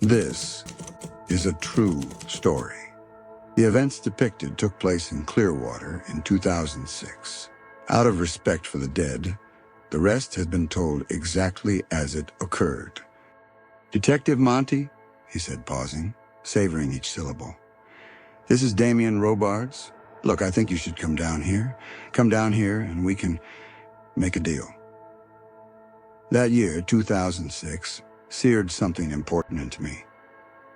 This is a true story. The events depicted took place in Clearwater in 2006. Out of respect for the dead, the rest has been told exactly as it occurred. "Detective Monty," he said, pausing, savoring each syllable. "This is Damien Robards. Look, I think you should come down here. Come down here and we can make a deal." That year, 2006, seared something important into me.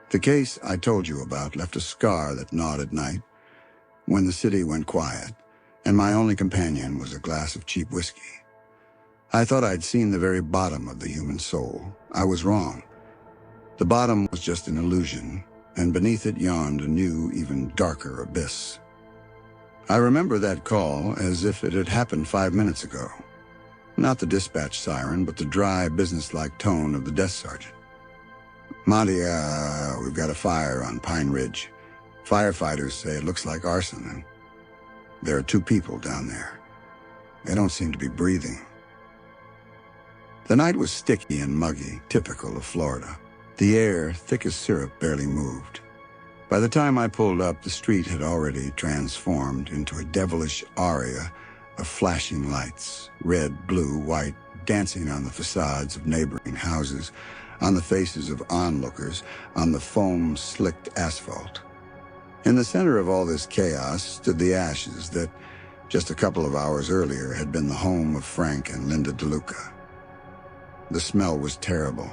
The case I told you about left a scar that gnawed at night, when the city went quiet, and my only companion was a glass of cheap whiskey. I thought I'd seen the very bottom of the human soul. I was wrong. The bottom was just an illusion, and beneath it yawned a new, even darker abyss. I remember that call as if it had happened 5 minutes ago. Not the dispatch siren, but the dry, businesslike tone of the desk sergeant. "Monty, we've got a fire on Pine Ridge. Firefighters say it looks like arson, and there are 2 people down there. They don't seem to be breathing." The night was sticky and muggy, typical of Florida. The air, thick as syrup, barely moved. By the time I pulled up, the street had already transformed into a devilish aria of flashing lights, red, blue, white, dancing on the facades of neighboring houses, on the faces of onlookers, on the foam-slicked asphalt. In the center of all this chaos stood the ashes that, just a couple of hours earlier, had been the home of Frank and Linda DeLuca. The smell was terrible.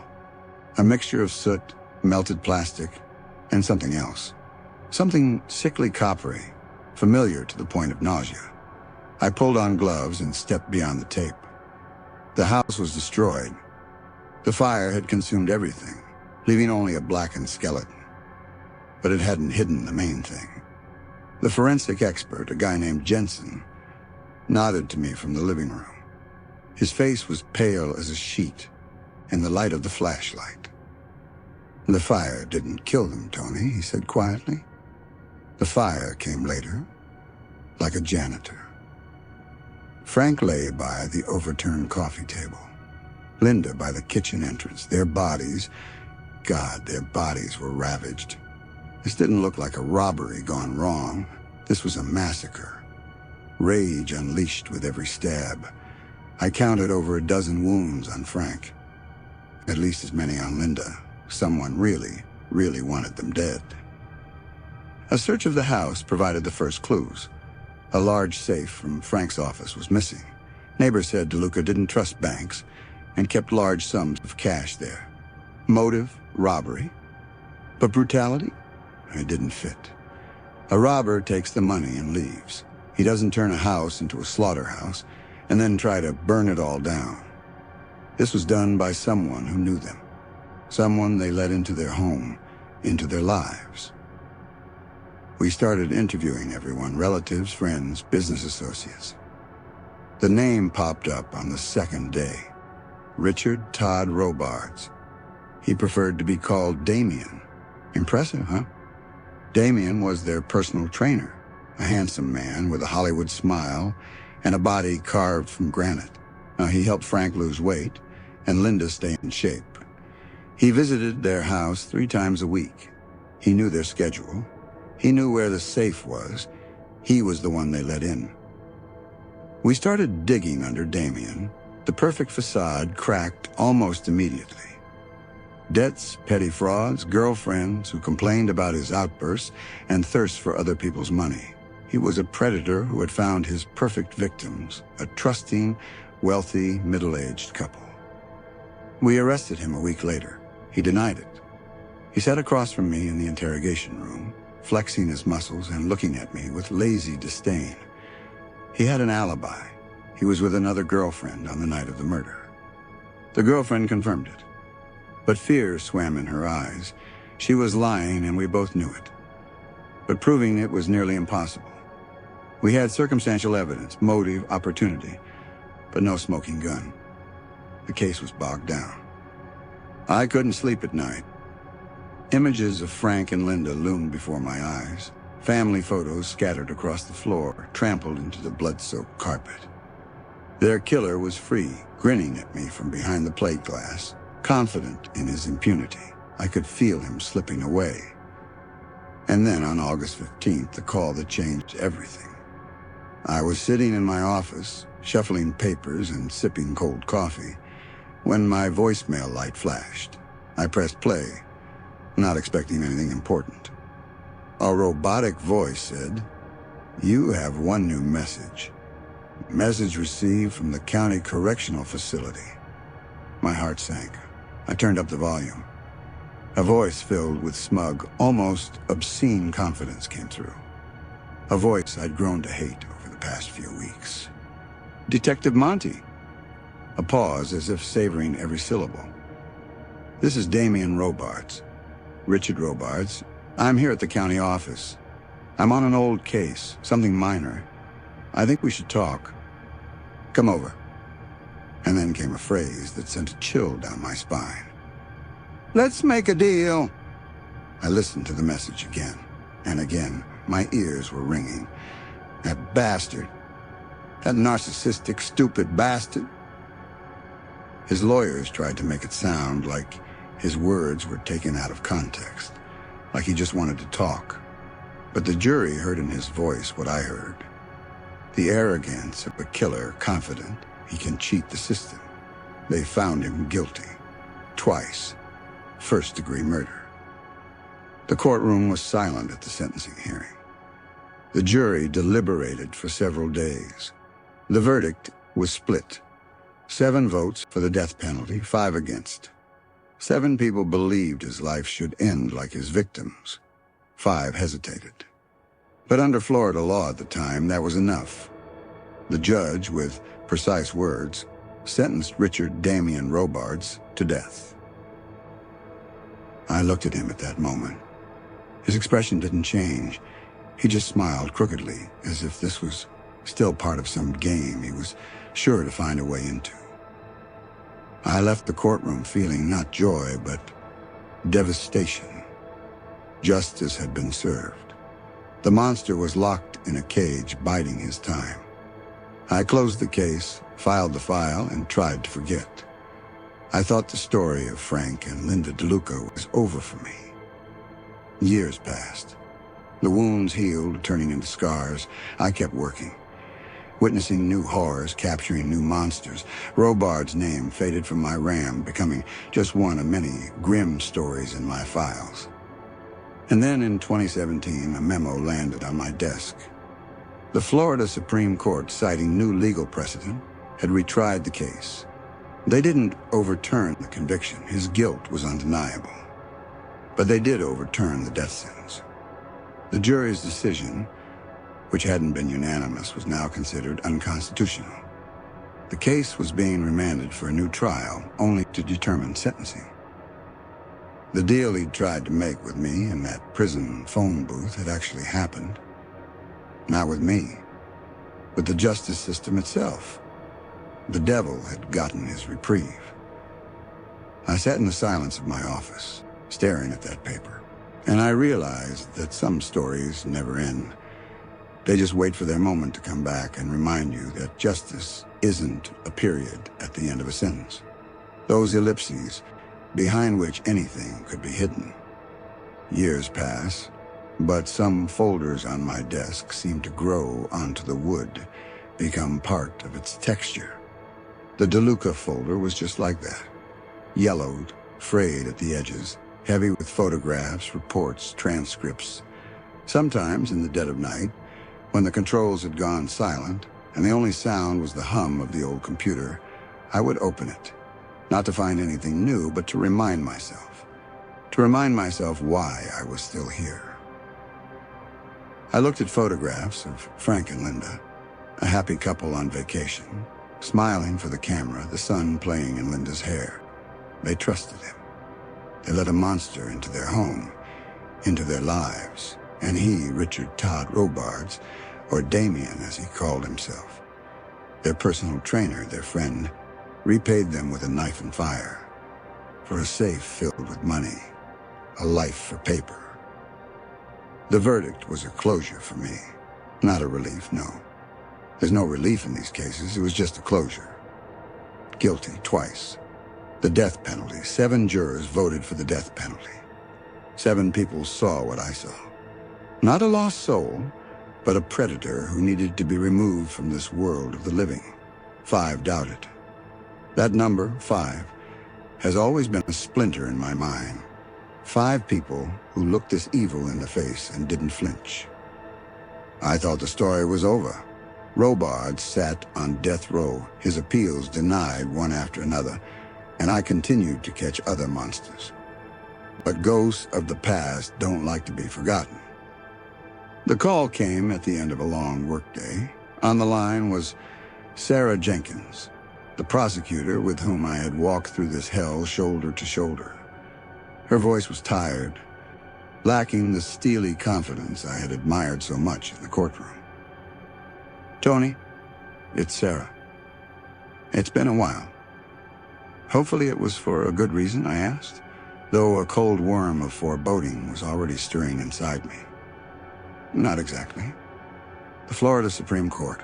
A mixture of soot, melted plastic, and something else. Something sickly coppery, familiar to the point of nausea. I pulled on gloves and stepped beyond the tape. The house was destroyed. The fire had consumed everything, leaving only a blackened skeleton. But it hadn't hidden the main thing. The forensic expert, a guy named Jensen, nodded to me from the living room. His face was pale as a sheet in the light of the flashlight. "The fire didn't kill them, Tony," he said quietly. "The fire came later, like a janitor." Frank lay by the overturned coffee table. Linda by the kitchen entrance. Their bodies were ravaged. This didn't look like a robbery gone wrong. This was a massacre. Rage unleashed with every stab. I counted over a dozen wounds on Frank. At least as many on Linda. Someone really, really wanted them dead. A search of the house provided the first clues. A large safe from Frank's office was missing. Neighbors said DeLuca didn't trust banks and kept large sums of cash there. Motive, robbery. But brutality? It didn't fit. A robber takes the money and leaves. He doesn't turn a house into a slaughterhouse and then try to burn it all down. This was done by someone who knew them. Someone they let into their home, into their lives. We started interviewing everyone, relatives, friends, business associates. The name popped up on the second day. Richard Todd Robards. He preferred to be called Damien. Impressive, huh? Damien was their personal trainer, a handsome man with a Hollywood smile and a body carved from granite. He helped Frank lose weight and Linda stay in shape. He visited their house 3 times a week. He knew their schedule. He knew where the safe was. He was the one they let in. We started digging under Damien. The perfect facade cracked almost immediately. Debts, petty frauds, girlfriends who complained about his outbursts and thirst for other people's money. He was a predator who had found his perfect victims, a trusting, wealthy, middle-aged couple. We arrested him a week later. He denied it. He sat across from me in the interrogation room, flexing his muscles and looking at me with lazy disdain. He had an alibi. He was with another girlfriend on the night of the murder. The girlfriend confirmed it. But fear swam in her eyes. She was lying, and we both knew it. But proving it was nearly impossible. We had circumstantial evidence, motive, opportunity, but no smoking gun. The case was bogged down. I couldn't sleep at night. Images of Frank and Linda loomed before my eyes. Family photos scattered across the floor, trampled into the blood-soaked carpet. Their killer was free, grinning at me from behind the plate glass, confident in his impunity. I could feel him slipping away. And then on August 15th, the call that changed everything. I was sitting in my office, shuffling papers and sipping cold coffee, when my voicemail light flashed. I pressed play, not expecting anything important. A robotic voice said, "You have one new message. Message received from the county correctional facility." My heart sank. I turned up the volume. A voice filled with smug, almost obscene confidence came through. A voice I'd grown to hate over the past few weeks. "Detective Monty." A pause as if savoring every syllable. "This is Damien Robards. Richard Robards. I'm here at the county office. I'm on an old case, something minor. I think we should talk. Come over." And then came a phrase that sent a chill down my spine. "Let's make a deal." I listened to the message again and again. My ears were ringing. That bastard. That narcissistic, stupid bastard. His lawyers tried to make it sound like his words were taken out of context, like he just wanted to talk. But the jury heard in his voice what I heard. The arrogance of a killer confident he can cheat the system. They found him guilty. Twice. First-degree murder. The courtroom was silent at the sentencing hearing. The jury deliberated for several days. The verdict was split. 7 votes for the death penalty, 5 against. 7 people believed his life should end like his victims. 5 hesitated. But under Florida law at the time, that was enough. The judge, with precise words, sentenced Richard Damien Robards to death. I looked at him at that moment. His expression didn't change. He just smiled crookedly, as if this was still part of some game he was sure to find a way into. I left the courtroom feeling not joy, but devastation. Justice had been served. The monster was locked in a cage, biding his time. I closed the case, filed the file, and tried to forget. I thought the story of Frank and Linda DeLuca was over for me. Years passed. The wounds healed, turning into scars. I kept working, witnessing new horrors, capturing new monsters. Robards' name faded from my RAM, becoming just one of many grim stories in my files. And then in 2017, a memo landed on my desk. The Florida Supreme Court, citing new legal precedent, had retried the case. They didn't overturn the conviction. His guilt was undeniable. But they did overturn the death sentence. The jury's decision, which hadn't been unanimous, was now considered unconstitutional. The case was being remanded for a new trial, only to determine sentencing. The deal he'd tried to make with me in that prison phone booth had actually happened. Not with me, with the justice system itself. The devil had gotten his reprieve. I sat in the silence of my office, staring at that paper, and I realized that some stories never end. They just wait for their moment to come back and remind you that justice isn't a period at the end of a sentence. Those ellipses, behind which anything could be hidden. Years pass, but some folders on my desk seem to grow onto the wood, become part of its texture. The DeLuca folder was just like that. Yellowed, frayed at the edges, heavy with photographs, reports, transcripts. Sometimes in the dead of night, when the controls had gone silent and the only sound was the hum of the old computer, I would open it, not to find anything new, but to remind myself why I was still here. I looked at photographs of Frank and Linda, a happy couple on vacation, smiling for the camera, the sun playing in Linda's hair. They trusted him. They let a monster into their home, into their lives, and he, Richard Todd Robards, or Damien as he called himself, their personal trainer, their friend, repaid them with a knife and fire, for a safe filled with money, a life for paper. The verdict was a closure for me, not a relief, no. There's no relief in these cases, it was just a closure. Guilty twice. The death penalty. 7 jurors voted for the death penalty. 7 people saw what I saw. Not a lost soul, but a predator who needed to be removed from this world of the living. 5 doubted. That number, 5, has always been a splinter in my mind. 5 people who looked this evil in the face and didn't flinch. I thought the story was over. Robards sat on death row, his appeals denied one after another, and I continued to catch other monsters. But ghosts of the past don't like to be forgotten. The call came at the end of a long workday. On the line was Sarah Jenkins, the prosecutor with whom I had walked through this hell shoulder to shoulder. Her voice was tired, lacking the steely confidence I had admired so much in the courtroom. "Tony, it's Sarah. It's been a while." "Hopefully it was for a good reason?" I asked, though a cold worm of foreboding was already stirring inside me. "Not exactly. The Florida Supreme Court.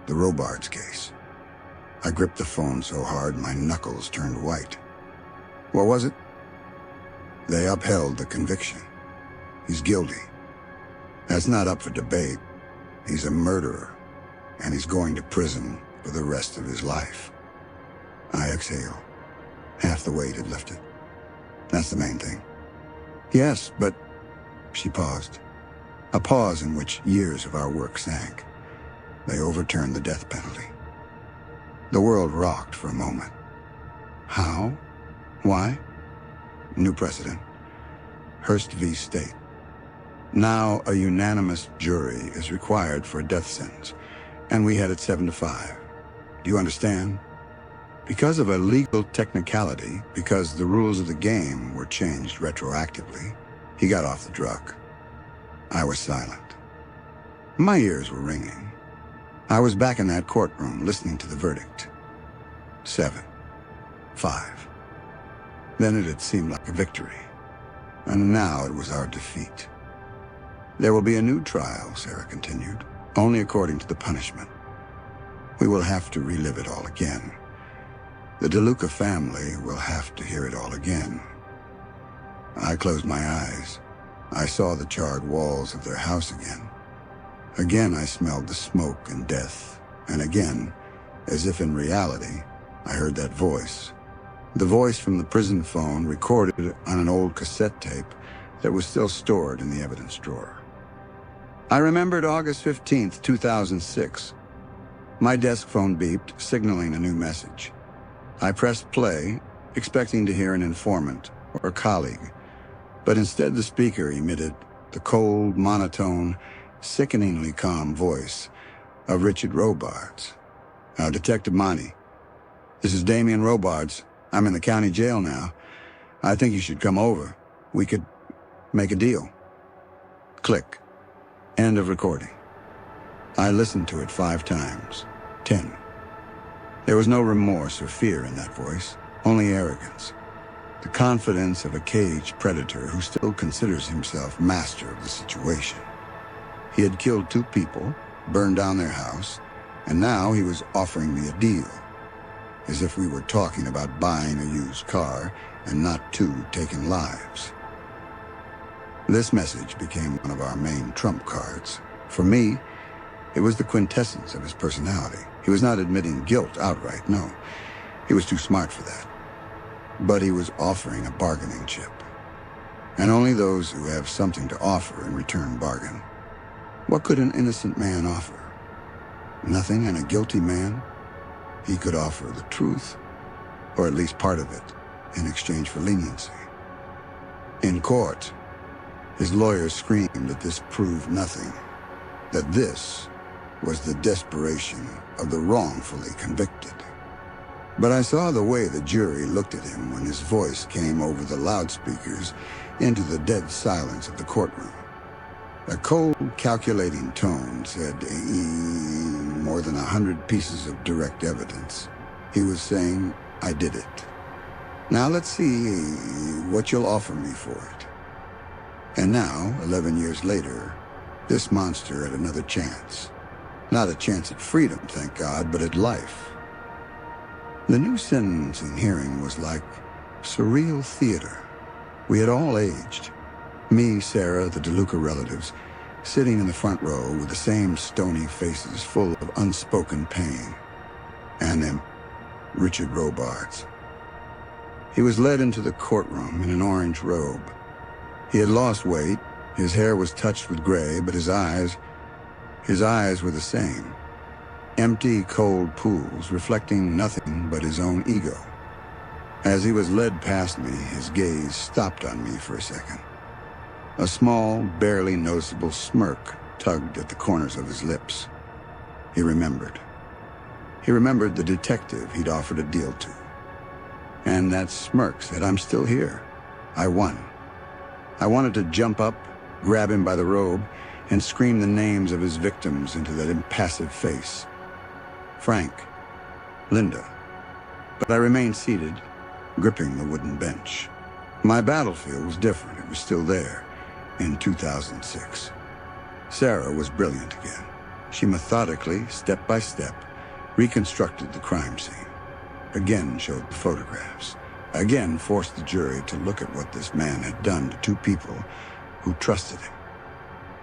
The Robards case." I gripped the phone so hard my knuckles turned white. "What was it?" "They upheld the conviction. He's guilty. That's not up for debate. He's a murderer, and he's going to prison for the rest of his life." I exhaled. Half the weight had lifted. "That's the main thing." "Yes, but..." She paused. A pause in which years of our work sank. They overturned the death penalty. The world rocked for a moment. How? Why? New precedent. Hearst v. State. Now a unanimous jury is required for a death sentence, and we had it 7-5. Do you understand? Because of a legal technicality, because the rules of the game were changed retroactively, he got off the drug. I was silent. My ears were ringing. I was back in that courtroom listening to the verdict. 7-5. Then it had seemed like a victory, and now it was our defeat. "There will be a new trial," Sarah continued, "only according to the punishment. We will have to relive it all again. The DeLuca family will have to hear it all again." I closed my eyes. I saw the charred walls of their house again. Again I smelled the smoke and death, and again, as if in reality, I heard that voice. The voice from the prison phone recorded on an old cassette tape that was still stored in the evidence drawer. I remembered August 15th, 2006. My desk phone beeped, signaling a new message. I pressed play, expecting to hear an informant or a colleague, but instead the speaker emitted the cold, monotone, sickeningly calm voice of Richard Robards. "Detective Monty, this is Damian Robards. I'm in the county jail now. I think you should come over. We could make a deal." Click. End of recording. I listened to it 5 times. 10. There was no remorse or fear in that voice, only arrogance. The confidence of a caged predator who still considers himself master of the situation. He had killed 2 people, burned down their house, and now he was offering me a deal, as if we were talking about buying a used car and not 2 taken lives. This message became one of our main trump cards. For me, it was the quintessence of his personality. He was not admitting guilt outright, no. He was too smart for that. But he was offering a bargaining chip. And only those who have something to offer in return bargain. What could an innocent man offer? Nothing, and a guilty man? He could offer the truth, or at least part of it, in exchange for leniency. In court, his lawyers screamed that this proved nothing, that this was the desperation of the wrongfully convicted. But I saw the way the jury looked at him when his voice came over the loudspeakers into the dead silence of the courtroom. A cold, calculating tone said, more than 100 pieces of direct evidence. He was saying, "I did it. Now let's see what you'll offer me for it." And now, 11 years later, this monster had another chance. Not a chance at freedom, thank God, but at life. The new sentencing hearing was like surreal theater. We had all aged. Me, Sarah, the DeLuca relatives, sitting in the front row with the same stony faces full of unspoken pain. And him, Richard Robards. He was led into the courtroom in an orange robe. He had lost weight, his hair was touched with gray, but his eyes were the same. Empty, cold pools reflecting nothing but his own ego. As he was led past me, his gaze stopped on me for a second. A small, barely noticeable smirk tugged at the corners of his lips. He remembered. He remembered the detective he'd offered a deal to. And that smirk said, "I'm still here. I won." I wanted to jump up, grab him by the robe, and scream the names of his victims into that impassive face. Frank, Linda. But I remained seated, gripping the wooden bench. My battlefield was different. It was still there, in 2006. Sarah was brilliant again. She methodically, step by step, reconstructed the crime scene. Again showed the photographs. Again forced the jury to look at what this man had done to two people who trusted him.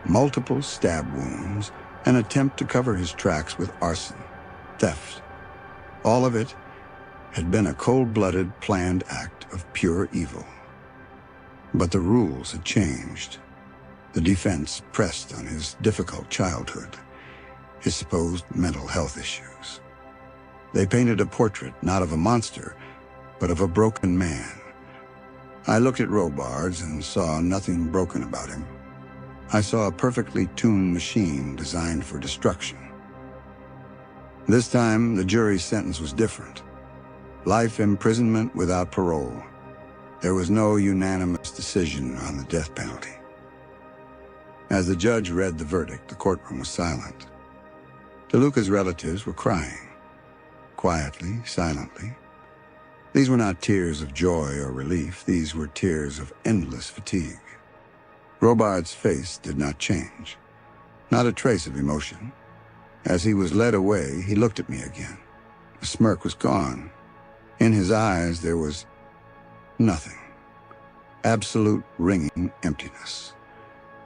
Multiple stab wounds, an attempt to cover his tracks with arson, theft. All of it had been a cold-blooded, planned act of pure evil. But the rules had changed. The defense pressed on his difficult childhood, his supposed mental health issues. They painted a portrait not of a monster, but of a broken man. I looked at Robards and saw nothing broken about him. I saw a perfectly tuned machine designed for destruction. This time, the jury's sentence was different. Life imprisonment without parole. There was no unanimous decision on the death penalty. As the judge read the verdict, the courtroom was silent. DeLuca's relatives were crying. Quietly, silently. These were not tears of joy or relief. These were tears of endless fatigue. Robards' face did not change. Not a trace of emotion. As he was led away, he looked at me again. The smirk was gone. In his eyes, there was nothing. Absolute ringing emptiness.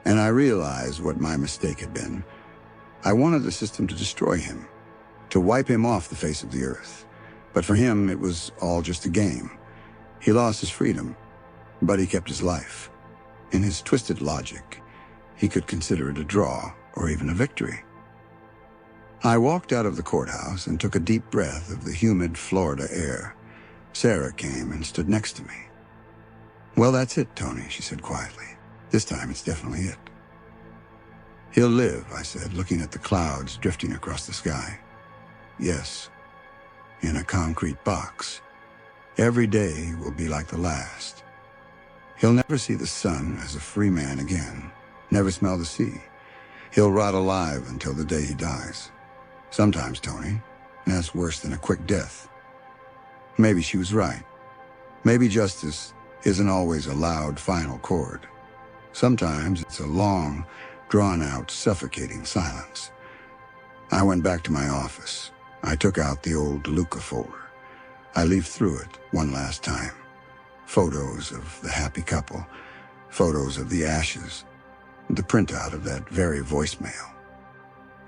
And I realized what my mistake had been. I wanted the system to destroy him, to wipe him off the face of the earth. But for him, it was all just a game. He lost his freedom, but he kept his life. In his twisted logic, he could consider it a draw or even a victory. I walked out of the courthouse and took a deep breath of the humid Florida air. Sarah came and stood next to me. "Well, that's it, Tony," she said quietly. "This time it's definitely it." "He'll live," I said, looking at the clouds drifting across the sky. "Yes, in a concrete box. Every day will be like the last. He'll never see the sun as a free man again, never smell the sea. He'll rot alive until the day he dies. Sometimes, Tony, that's worse than a quick death." Maybe she was right. Maybe justice isn't always a loud final chord. Sometimes it's a long, drawn-out, suffocating silence. I went back to my office. I took out the old DeLuca folder. I leafed through it one last time. Photos of the happy couple, photos of the ashes, the printout of that very voicemail.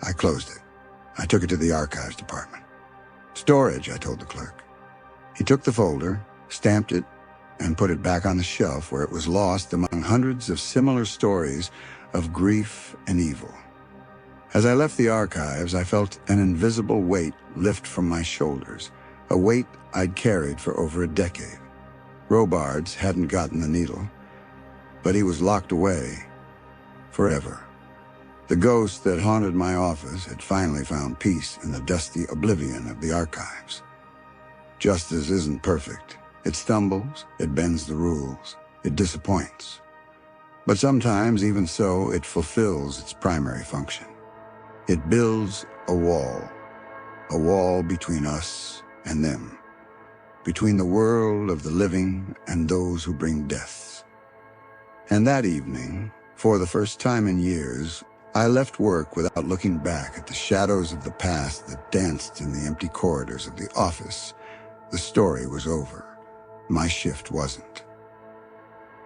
I closed it. I took it to the archives department. "Storage," I told the clerk. He took the folder, stamped it, and put it back on the shelf where it was lost among hundreds of similar stories of grief and evil. As I left the archives, I felt an invisible weight lift from my shoulders, a weight I'd carried for over a decade. Robards hadn't gotten the needle, but he was locked away forever. The ghost that haunted my office had finally found peace in the dusty oblivion of the archives. Justice isn't perfect. It stumbles, it bends the rules, it disappoints. But sometimes, even so, it fulfills its primary function. It builds a wall between us and them, between the world of the living and those who bring deaths. And that evening, for the first time in years, I left work without looking back at the shadows of the past that danced in the empty corridors of the office The story was over. My shift wasn't.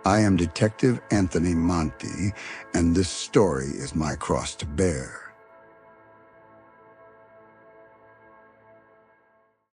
I am Detective Anthony Monty, and this story is my cross to bear.